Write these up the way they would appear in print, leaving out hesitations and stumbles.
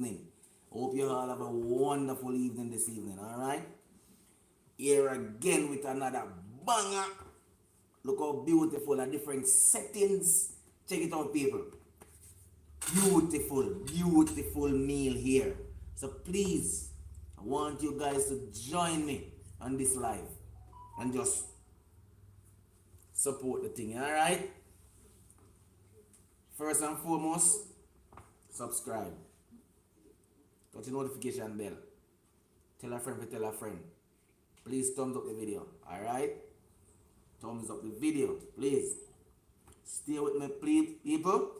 evening. Hope you all have a wonderful evening this evening, alright? Here again with another banger. Look how beautiful and different settings. Check it out, people. Beautiful, beautiful meal here. So please, I want you guys to join me on this live and just support the thing, alright? First and foremost, subscribe. Touch the notification bell. Tell a friend to tell a friend. Please thumbs up the video, alright? Thumbs up the video, please. Stay with me, please, people.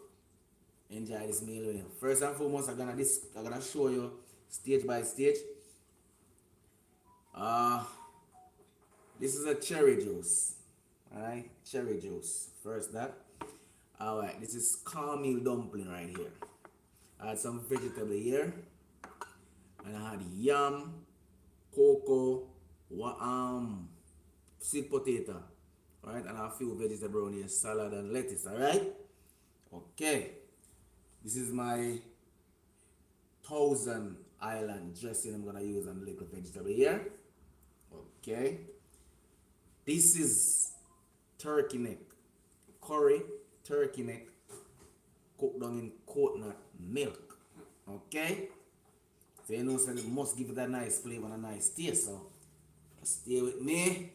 Enjoy this meal with you. First and foremost, I'm gonna show you stage by stage. This is a cherry juice. Alright, cherry juice. First that. Alright, this is cornmeal dumpling right here. I had some vegetable here. And I had yam, cocoa, sweet potato. Alright, and a few vegetables around here, salad and lettuce, alright? Okay. This is my Thousand Island dressing I'm gonna use on the little vegetable here. Okay. This is turkey neck, curry turkey neck cooked down in coconut milk. Okay. So you know, so it must give it a nice flavor and a nice taste. So stay with me.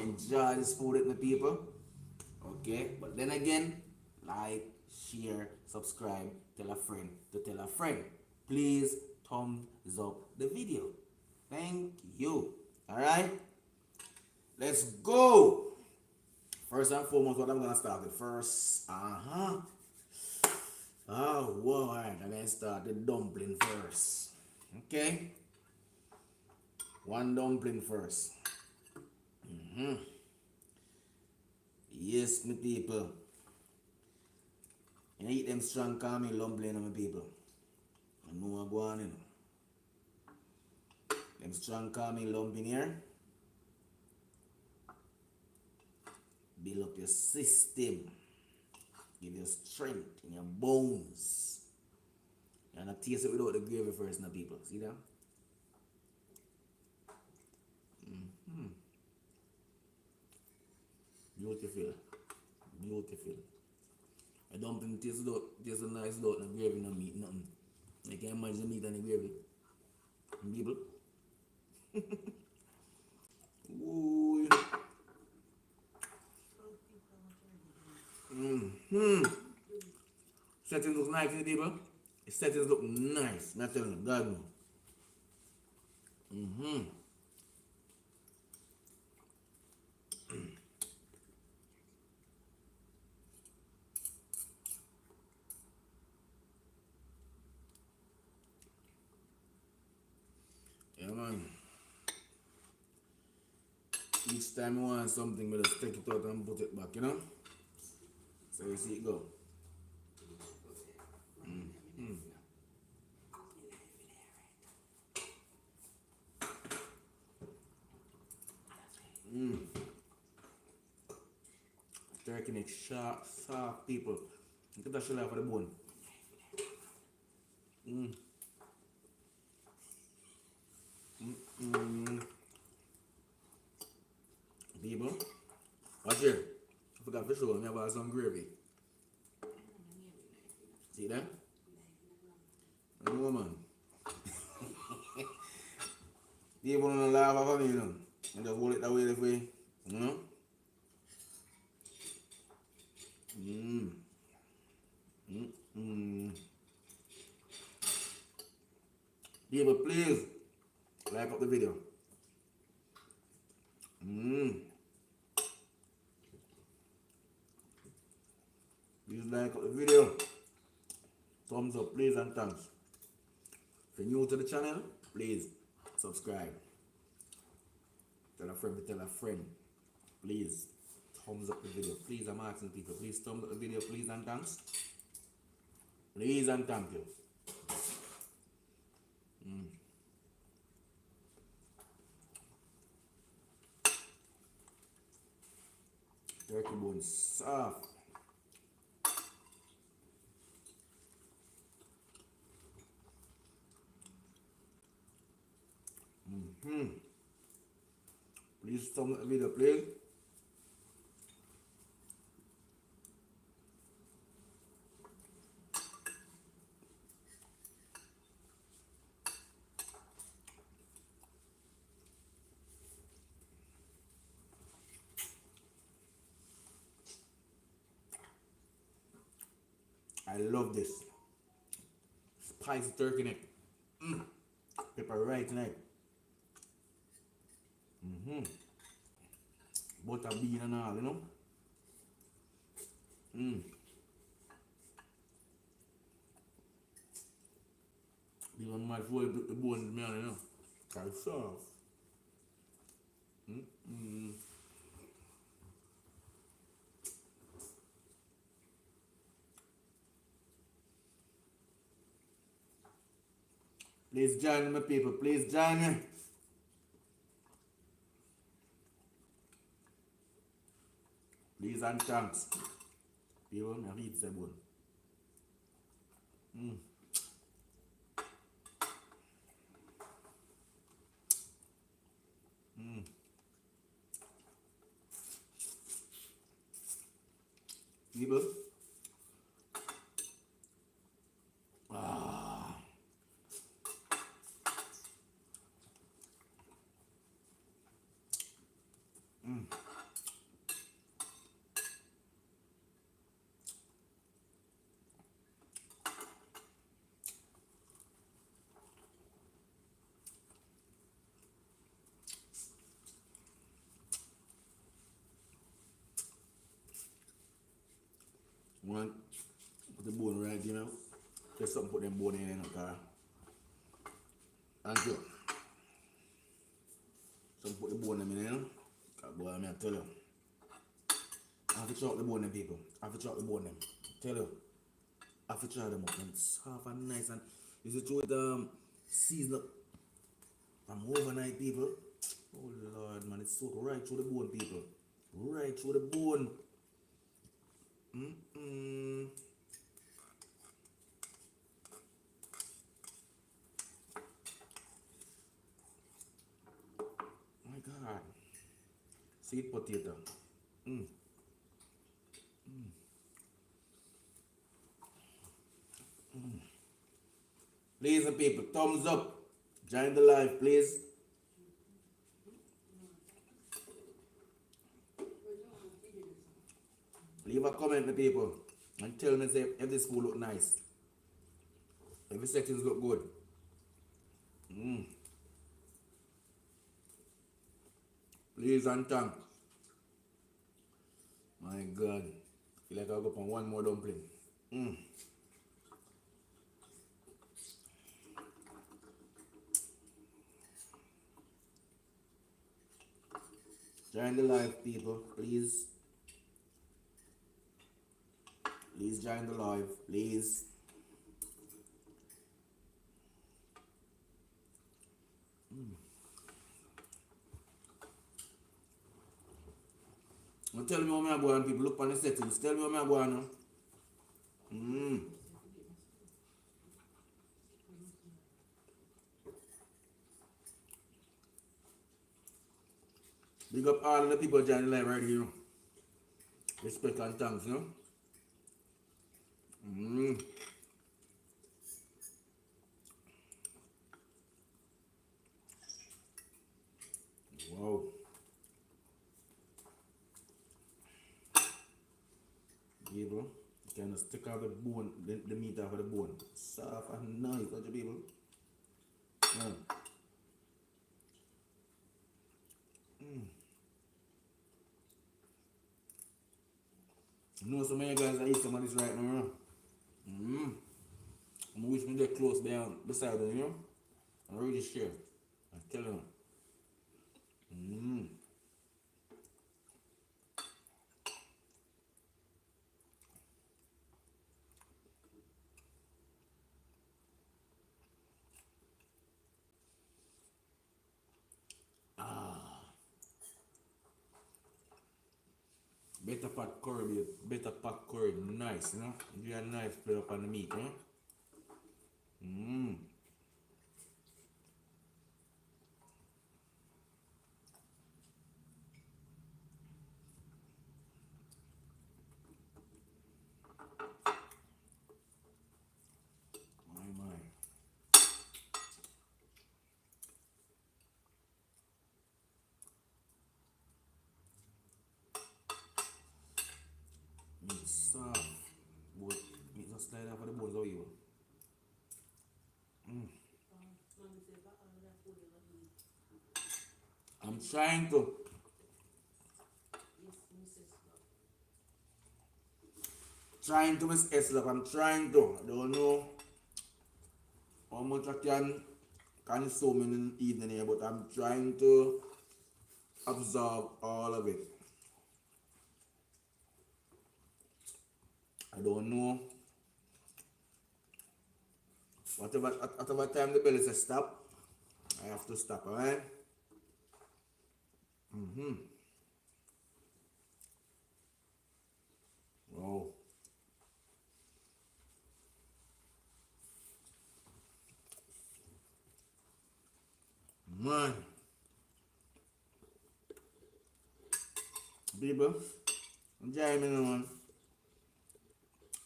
Enjoy this food with me, people. Okay. But then again, like, share, subscribe, tell a friend to tell a friend. Please thumbs up the video. Thank you. Alright? Let's go. First and foremost, what I'm gonna start with first. Oh, whoa, alright. I'm gonna start the dumpling first. Okay? One dumpling first. Yes, my people. And eat them strong cornmeal dumpling, my people. I know what going on. Them strong cornmeal dumpling here. Build up your system. Give you strength in your bones. And I taste it without the gravy first, now, people. See that? Beautiful. Beautiful. I dumpling tastes a nice without the gravy, no meat, nothing. I can't imagine the meat and the gravy. People. Ooh. Settings look nice, people. The settings look nice. Not telling you, God no. Yeah, man. Each time you want something, we just take it out and put it back, you know? So you see it go. Turkey neck sharp, soft, people. Look at that shell off of the bone. People, watch here. I forgot to show you, I have some gravy. See that? No, man. People don't laugh at me, you know. And just hold it that way, this way. You know? People, please like up the video. Please like up the video. Thumbs up, please, and thanks. If you're new to the channel, please subscribe. Tell a friend to tell a friend. Please thumbs up the video. Please, I'm asking people. Please thumbs up the video, please, and thanks. Please and thank you. Turkey bone soft. Please thumbs up the video, please. I love this. Spicy turkey neck. Pepper right neck. Butter bean and all, you know. The one might fold the bones, man, you know. Kind of soft. Please join me, people. Please join me. Please and thanks. People, I eat the bone. People. One, put the bone right, you know. Just something put them bone in the car. Thank you. Some put the bone in, you know. Boy, I'm tell you. I have to chop the bone them, people. I have to chop the bone them. Tell you. I have to try them up. And soft and nice and you see throw it season up from overnight, people. Oh Lord, man, it's soaked right through the bone, people. Right through the bone. My God. Sweet potato. Please, people, thumbs up. Join the live, please. Leave a comment, people, and tell me if this food look nice. If the settings look good. Please and thanks. My God. Feel like I'll go for one more dumpling. Join the live, people, please. Please join the live, please. Well, tell me what I'm going, people. Look on the settings. Tell me what I'm going now. Big up all the people joining the live right here. Respect and thanks, you know. Wow. People, you kind of stick out the bone, the meat out of the bone. Soft and nice, don't you, people? You know, some of you guys are eating some of this right now. I wish me get close down beside them, you know? I really share. I tell you. Better pot curry, babe. Better pot curry. Nice, you know? You a nice play up on the meat, you know? You know, I'm trying to Miss Eslop. I'm trying to. I don't know how much I can consume in the evening here, but I'm trying to absorb all of it. I don't know. Whatever time the belly says stop, I have to stop, alright? Wow. Man. People, enjoy me now, man.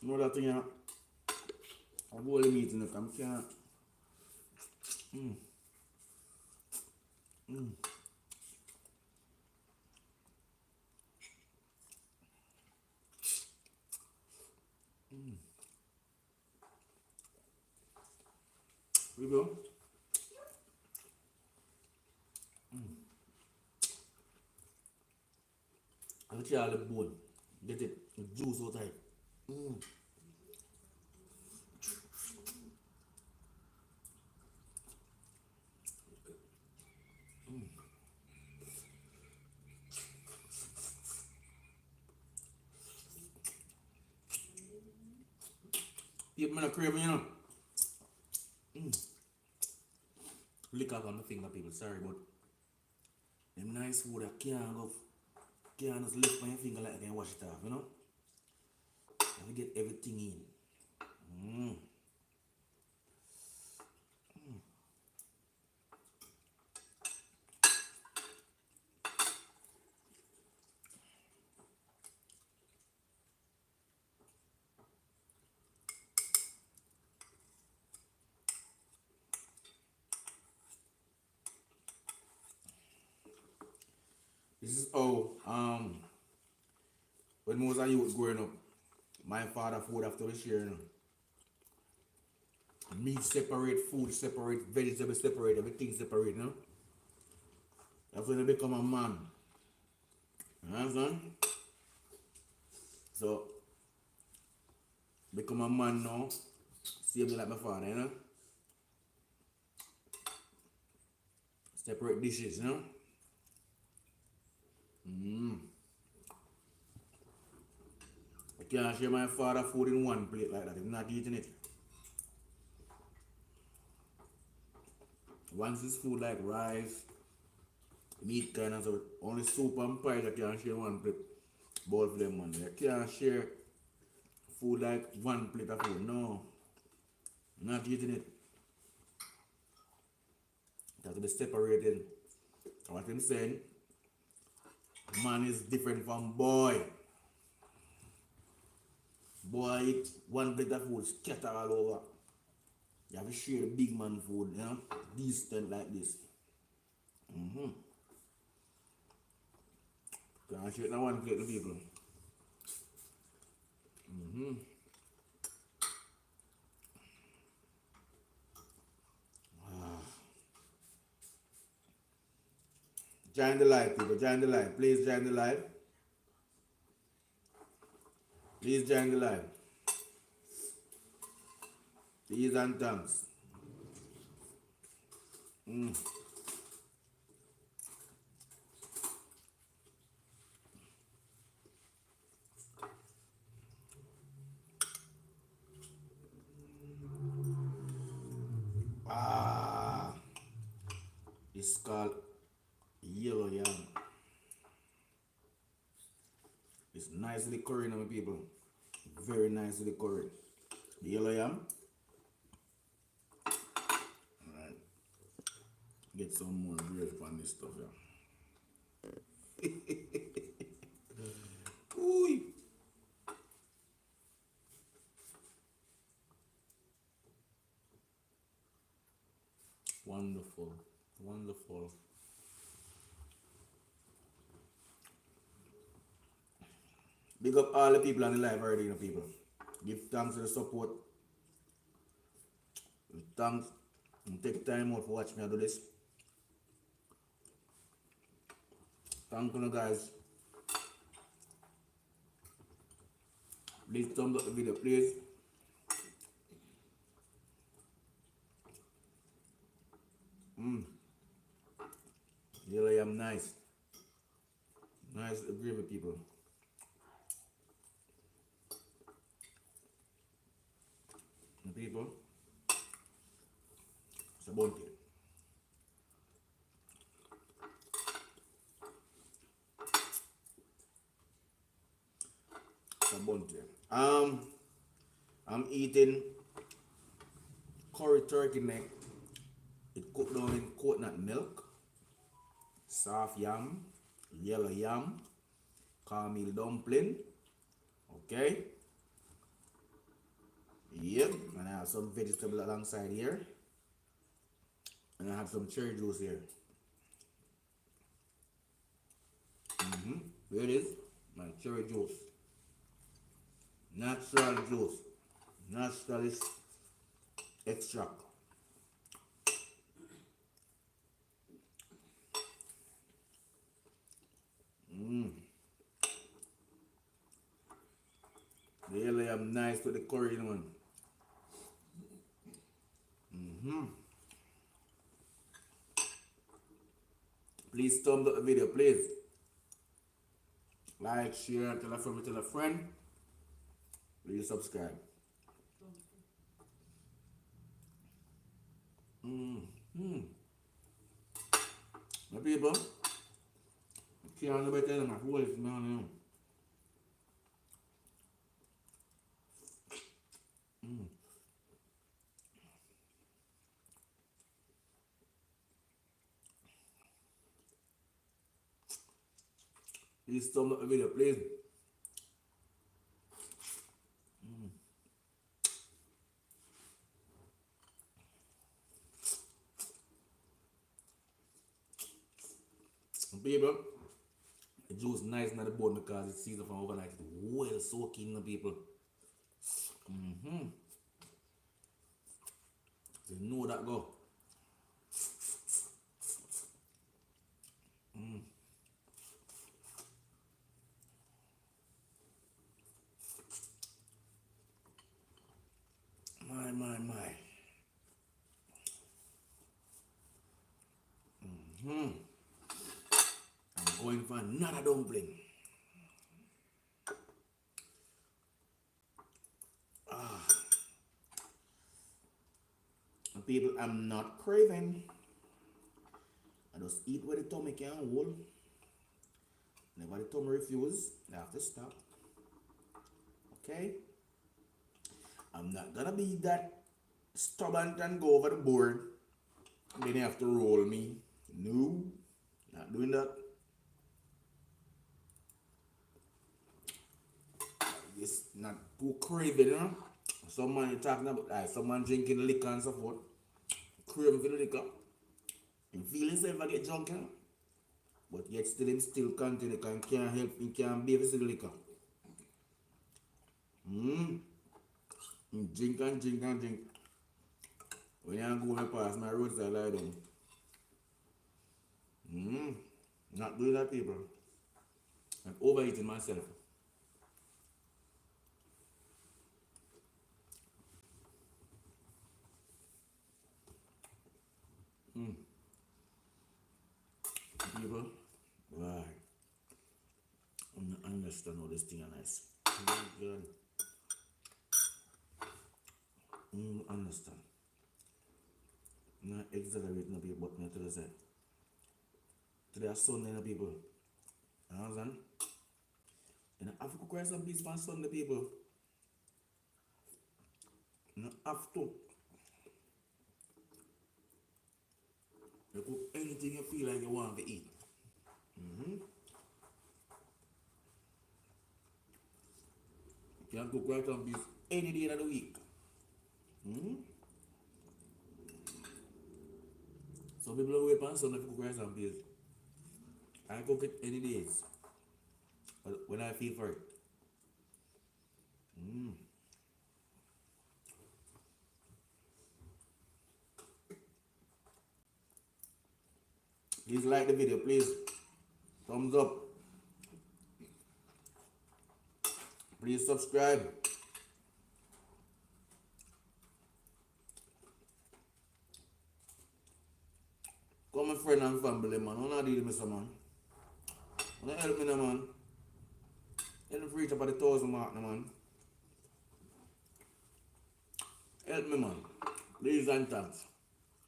You know that thing, I go to meeting if I'm can't. People, I tear all the bone. Get it, the juice out of it. People, I'm craving, you know. Lick off on my finger, people. Sorry, but them nice food I can't just lift my finger like I can wash it off, you know? I have to get everything in. This is how when I was a youth growing up, my father food after we share, you know. Meat separate, food separate, vegetable separate, everything separate, you know. That's when I become a man. You understand? So become a man now, same like my father, you know. Separate dishes, you know. I can't share my father food in one plate like that. I'm not eating it. Once it's food like rice, meat kind of stuff, only soup and pie that can share one plate. Bowl for them man. I can't share food like one plate of food. No. I'm not eating it. It has to be separated. What I'm saying, man is different from boy. Boy eat one plate of food, scatter all over. You have to share the big man food, you know, decent like this. Can't share it in one plate to people. Join the live, people. Join the live. Please join the live. Please join the live. Please and thanks. Ah, it's called yellow yam. It's nicely curried, my people. Very nicely curried. The yellow yam. Alright. Get some more gravy on this stuff, yeah. Ooh. Wonderful. Wonderful. Big up all the people on the live already, you know, people. Give thanks for the support. Thanks. And take time out for watch me do this. Thank you guys. Please thumbs up the video, please. Really am nice. Nice agree with people. The people. It's a bounty. It's a bounty. I'm eating curry turkey neck. It cooked down in coconut milk, soft yam, yellow yam, cornmeal dumpling. Okay. Yep. And I have some vegetable alongside here. And I have some cherry juice here. Here it is. My cherry juice. Natural juice. Naturalist extract. The yellow yam nice with the curry in one. Please thumbs up the video, please. Like, share, tell a friend. Please subscribe. My people, can't nobody tell them my voice, man. Please thumbs up the video, please. People, the juice nice in the bone because it's seasoned from overnight. It's well soaking the people. You know that go. My. I'm going for another dumpling. People, I'm not craving. I just eat what the tummy can hold. Never the tummy refuse, I have to stop. Okay? I'm not gonna be that stubborn and go over the board. Then you have to roll me. No, not doing that. It's not too craving, you know? Someone you're talking about, like someone drinking liquor and so forth. Craving for the liquor. You feel himself I get drunk, you know? But yet still him still continue because he can't help, he can't behave with the liquor. Drink and drink. When I go past my roadside lie down. Not doing that, people. I'm overeating myself. People, why? I'm not understand how this thing is nice. Good. Understand. Not exaggerate no people, but not to the side. Today is Sunday, no people. You understand? You have to cook some peace on Sunday, people. You have to. You cook anything you feel like you want to eat. You can cook right on beef any day of the week. Some people wait on Sunday to cook rice and beans. I cook it any days when I feel for it. Please like the video, please. Thumbs up. Please subscribe. Come my friend and family, man. Wanna deal with me, some man. Wanna help me, no, man. Help me reach up at the 1,000 mark, no, man. Help me, man. Please and thanks.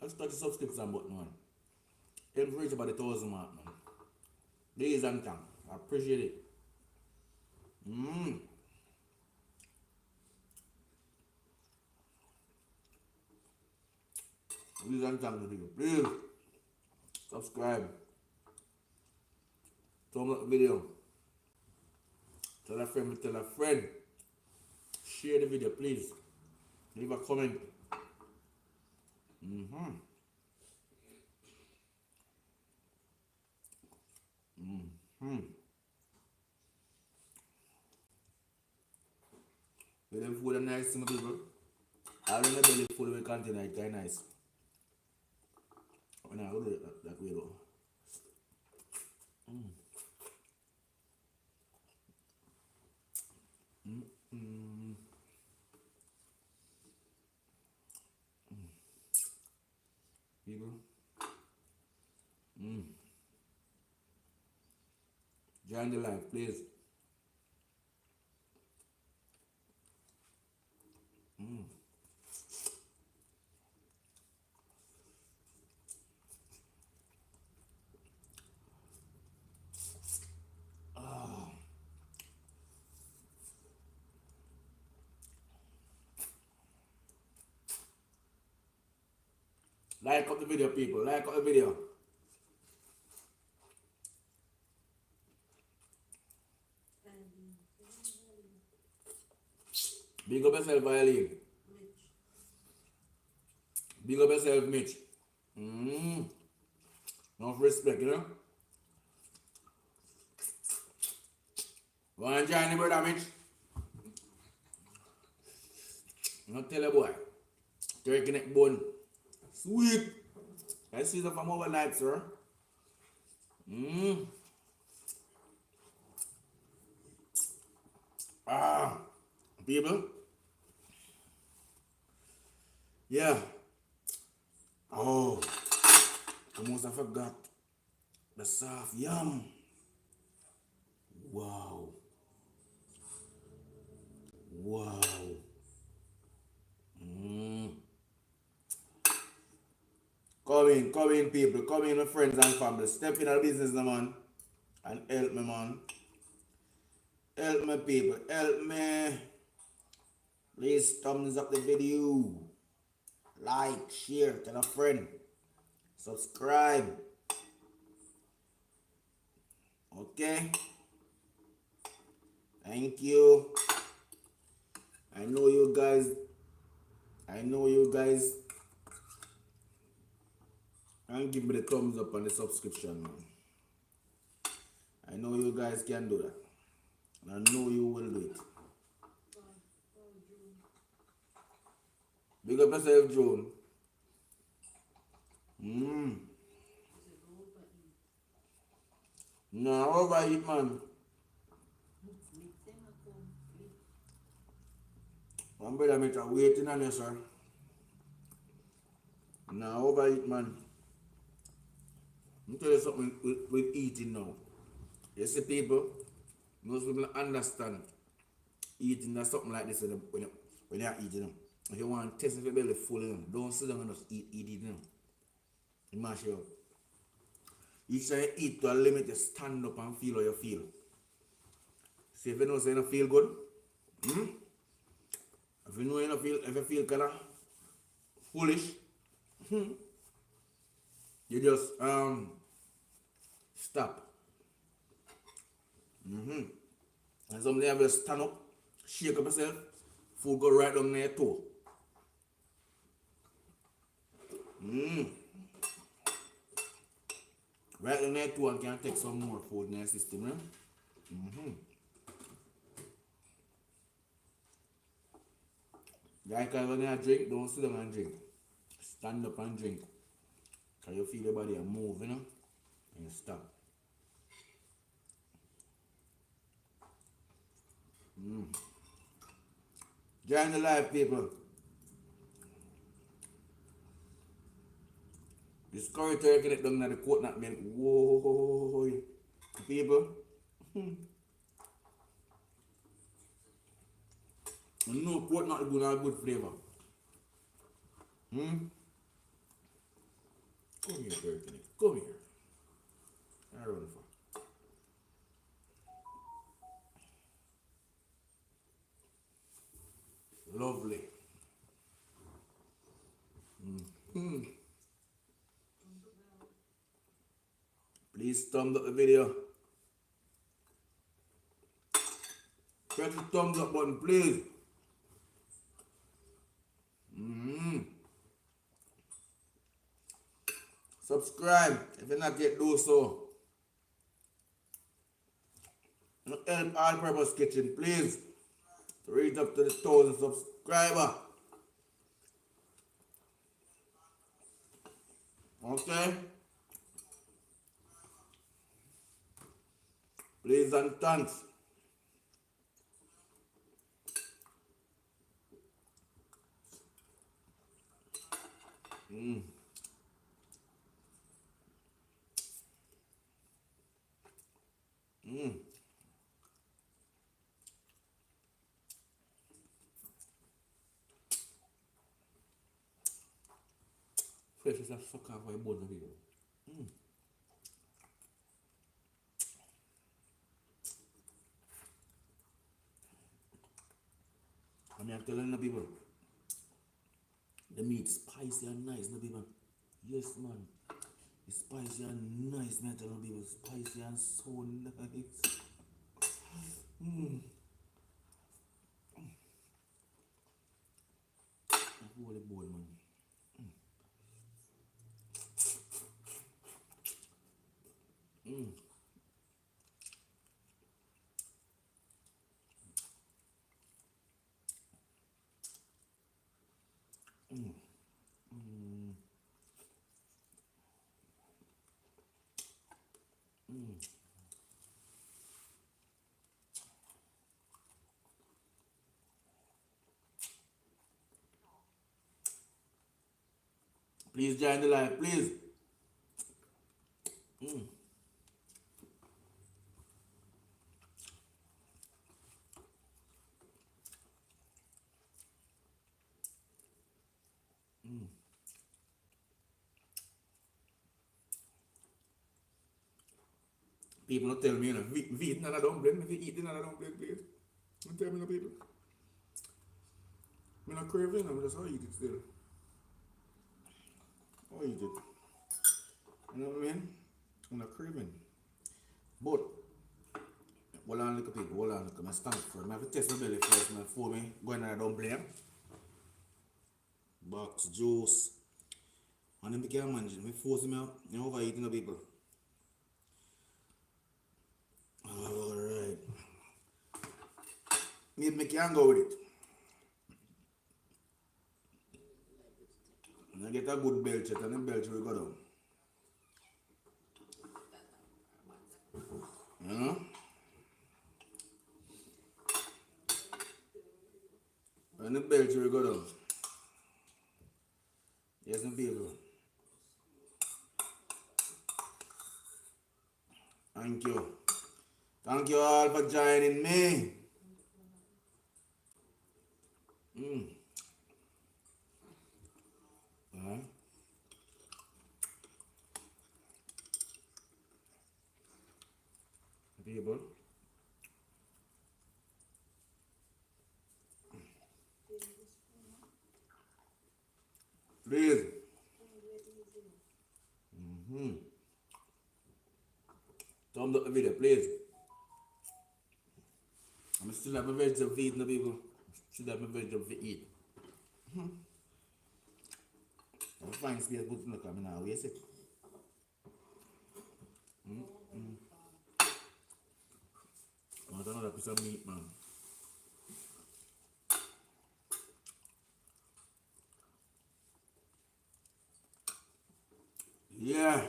Let's touch the subscription button, man. Help me reach up at the 1,000 mark, man. Please and thanks. I appreciate it. Please and thanks to you. Please subscribe. Thumbs up the video. Tell a friend, tell a friend. Share the video, please. Leave a comment. With them food are nice, my people. All in the belly food we contain it kind nice. When I do it that way though. People. Join the live, please. Like up the video, people. Like up the video. Big up yourself, Eileen. Big up yourself, Mitch. Enough respect, you know. Want to join the brother, Mitch? Not tell a boy. Turkey neck bone. Sweet. I see the from overnight, sir. People. Yeah. Oh. Almost I forgot. The soft yam. Wow. Wow. Come in, people. Come in, my friends and family. Step in our business, no, man. And help me, man. Help me, people. Help me. Please thumbs up the video. Like, share, tell a friend. Subscribe. Okay? Thank you. I know you guys. And give me the thumbs up and the subscription, man. I know you guys can do that. And I know you will do it. Big up yourself, June. No, overeat, man. One brother make a waiting on you, sir. No, overeat, man. Let me tell you something with eating now. You see, people, most people understand eating that's something like this when you're eating. If you want to test if your belly full, don't sit down and just eat. You mash it up. Each time you eat to a limit, you stand up and feel how you feel. See, if you know you don't feel good, if you know if you feel kind of foolish, you just stop. And something you have to stand up, shake up yourself, food go right down there toe. Right down there toe and can take some more food in your system, right? Like when you drink, don't sit down and drink. Stand up and drink. Because you feel your body move, you know? And you stop. Mm. Join the live, people. This curry turkey that down in the coconut milk. Whoa, people. No coconut is a good flavor. Hmm? Come here, turkey. Come here. I run for. Lovely. Mm. Please thumbs up the video. Press the thumbs up button, please. Subscribe if you not yet do so. Help All Purpose Kitchen, please. To reach up to the 1,000 subscriber. Okay? Please and thanks. Fresh as a fuck off my bone, people. I mean, I'm telling the people, the meat spicy and nice, no people. Yes, man. It's spicy and nice, man. I'm telling the people, spicy and so nice. Holy boy, man. Please join the live, please. People don't tell me, you know, eat another dumpling. If you eat another dumpling, please. Don't tell me, no people. I'm not craving, I'm just how eat it still. How eat it. You know what I mean? I'm not craving. But, hold on, little people, hold on, look at my stomach first. I have to test my belly first, man, before me going on a dumpling. Box, juice. And then I can't manage it. I force me out. You overeating the people. Alright. Maybe I can go with it. And I get a good belch and then belch will go down. You know? And the belch will go down. Yes, my people. Thank you. Thank you all for joining me. People. Please. Thumbs up the video, please. I'm still have my vegetable to eat, no people. Still have my vegetable to eat. I'll find space good to look at me now, waste it. I want another piece of meat, man. Yeah,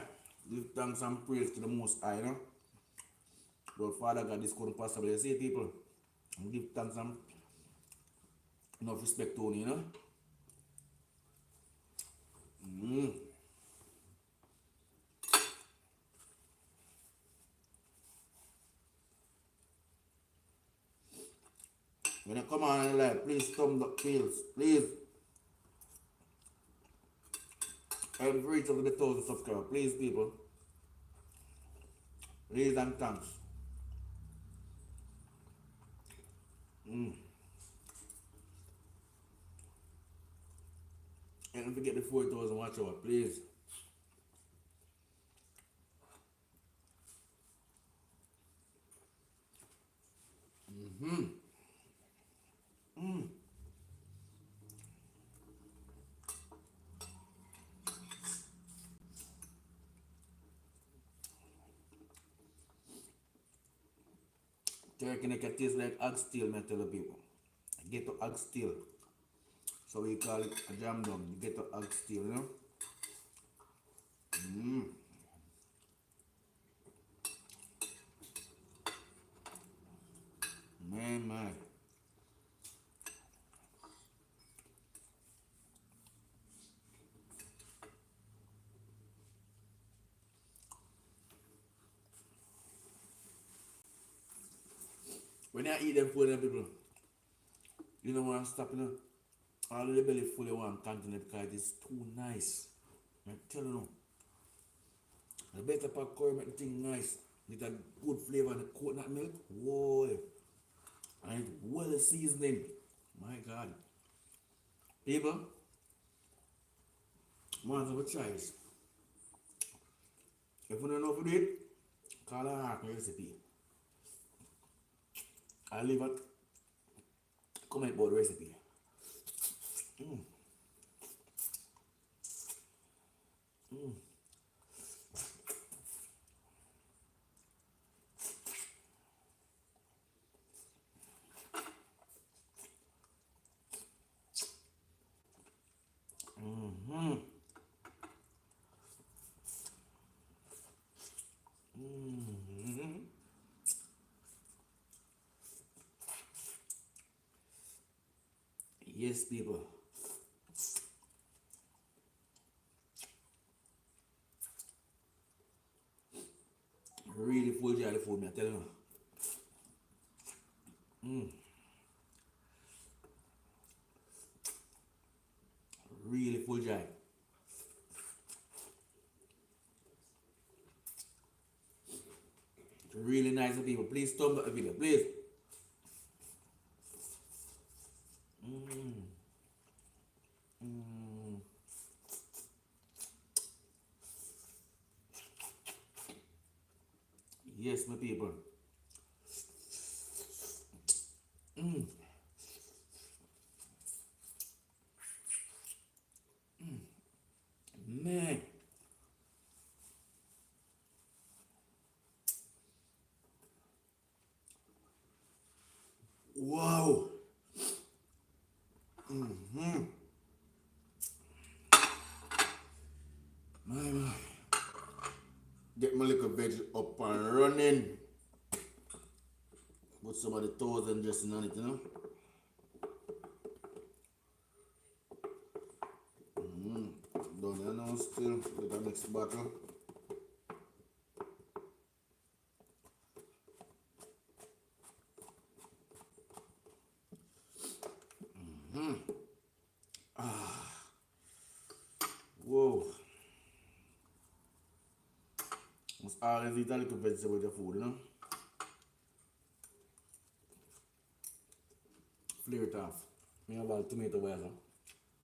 give thanks and praise to the Most High, you know. But Father God, this couldn't possibly see people. And give thanks and enough respect to you, you know. Mm. When you come on and like, please thumbs up, please. I'm reach over the 1,000 subscribers, please, people. Please and thanks. Mm. And don't forget the 4,000 watch hour, please. Mm-hmm. Mm. Turkey neck tastes like oxtail, I tell the people. Get to oxtail. So we call it a jam dum. Get to oxtail, you know? Mm. Man. When I eat them food, them people, you know what I'm stopping, you know? All the belly full of one continue because it's too nice. I tell you, the better part curry make the thing nice. With a good flavor and the coconut milk. Whoa. And it's well seasoning. My God. People, want to try this. If you don't know how to do it, call a hack recipe. I'll leave a comment about the recipe. Mm. Mm. Mm-hmm. Mm-hmm. Yes, people. Really full jar of food, me I tell you. Mm. Really full jar. Really nice people. Please thumbs up the video, please. Mm. Mm. Yes, my people. Mm. Man. Wow. Mm-hmm. My. Get my little veg up and running. Put some of the toes and dressing on it, you know. Don't you know still with the next bottle. Whoa. Must always eat a little vegetable with your food, you know. Flavor it off. Me have a tomato well, huh?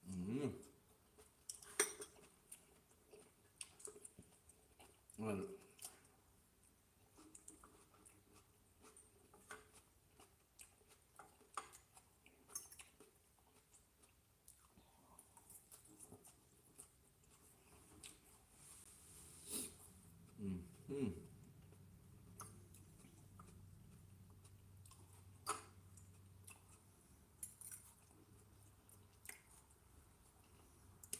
Mm-hmm. Well,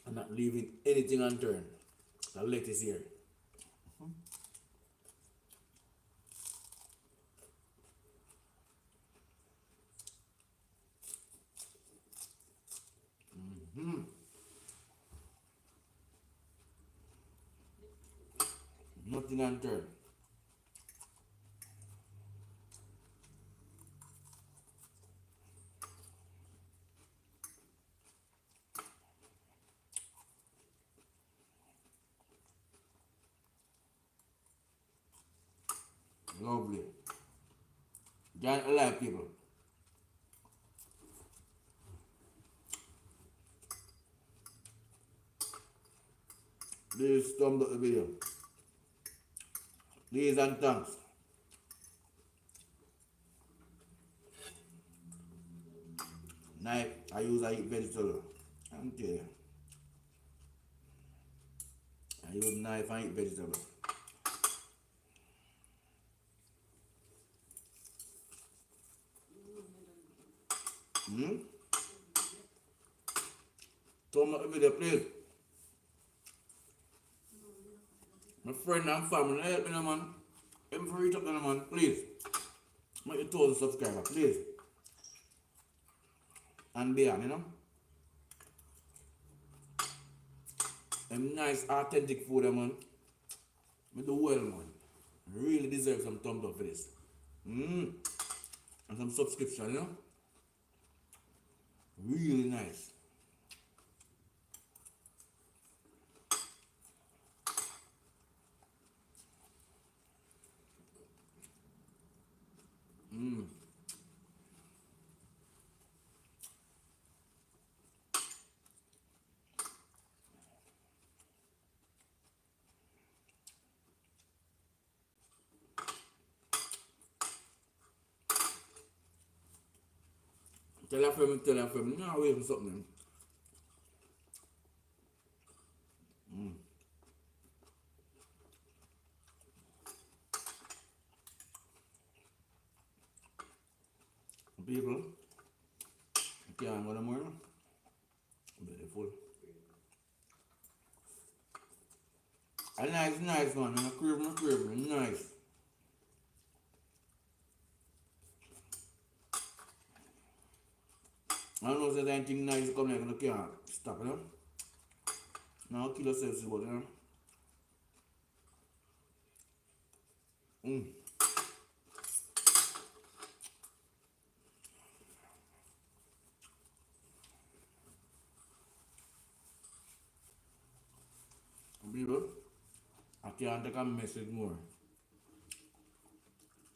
I'm not leaving anything unturned. The lettuce here. Nothing on turn. Lovely. Giant alive people. Please thumbs up the video. Please and thanks. Knife, I eat vegetable. I'm telling you. I use knife and eat vegetable. Thumbs up the video, please. My friend and family, help me now, man. Help me for reach up now, man, please. Make it 1,000 subscribers, please. And beyond, you know. Them nice, authentic food, man. Me do well, man. Really deserve some thumbs up for this. And some subscription, you know. Really nice. Tell a friend, now wait for something. People, I can't go no more. Very full. And nice man, and a crib, nice. I don't know if there's anything nice coming out and I can't stop, you know. Now kill yourself, about it, you know. People, I can't take a message more.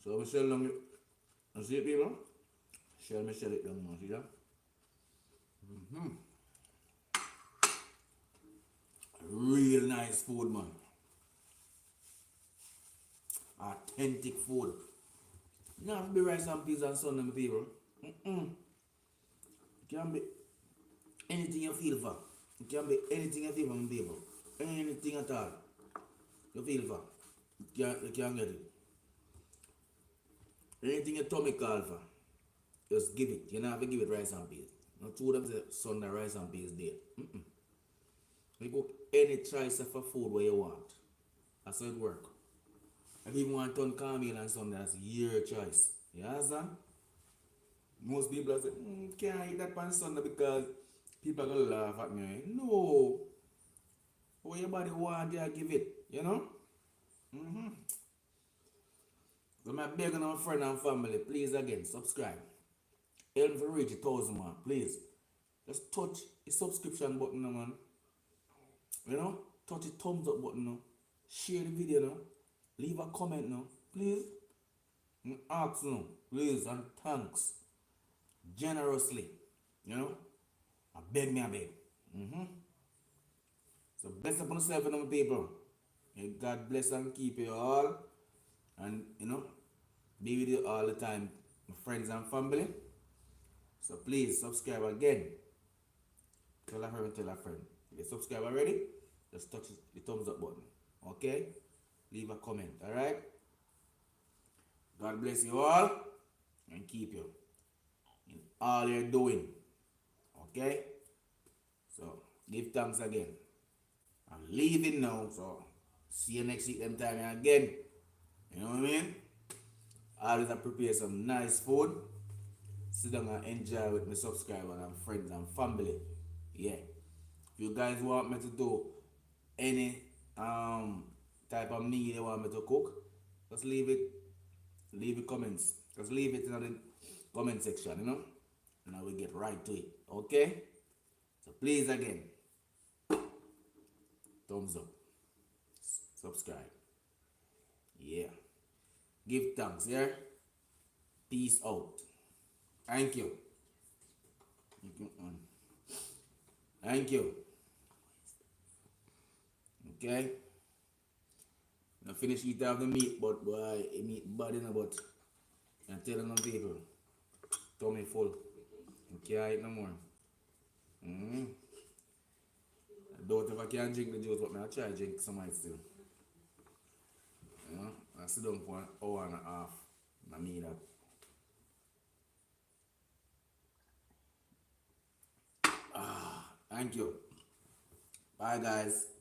So we sell them, you see it, people? Sell it down more, see that? Real nice food, man. Authentic food. Not be rice and peas and Sunday, people. It can be anything you feel for. It can be anything you feel for, people. Anything at all. You feel for. You can get it. Anything your tummy call for. Just give it. You don't have to give it rice and peas. Not two of them say Sunday rice and peas day. You cook any choice of a food where you want. That's how it works. If you want to turn cornmeal on Sunday, that's your choice. You understand? Most people say, can't eat that on Sunday because people are going to laugh at me. No. What your body want, you give it. You know? So I'm begging our friend and family, please again, subscribe. Help me to reach 1,000, man. Please. Just touch the subscription button, man. You know? Touch the thumbs up button now. Share the video now. Leave a comment now. Please. And ask now. Please and thanks. Generously. You know? I beg. So bless upon yourself and people. May God bless and keep you all. And you know, be with you all the time, my friends and family. So please subscribe again. Tell a friend. If you subscribe already, just touch the thumbs up button. Okay? Leave a comment. Alright? God bless you all and keep you in all you're doing. Okay? So give thanks again. I'm leaving now, so see you next week them time again. You know what I mean? Always I prepare some nice food. Sit down and enjoy with my subscribers and friends and family. Yeah. you guys want me to do any type of meal you want me to cook, just leave it comments. Just leave it in the comment section, and I will get right to it. Okay? So please again, thumbs up, subscribe. Yeah. Give thanks, yeah? Peace out. Thank you. Thank you. Okay? Now finish eating of the meat, but boy, meat bad in the butt. I'm telling them people, tummy full. You can't eat no more. Mm-hmm. I doubt if I can drink the juice, but I'll try to drink some of it still. I sit down for an hour and a half. I mean that. Thank you. Bye guys.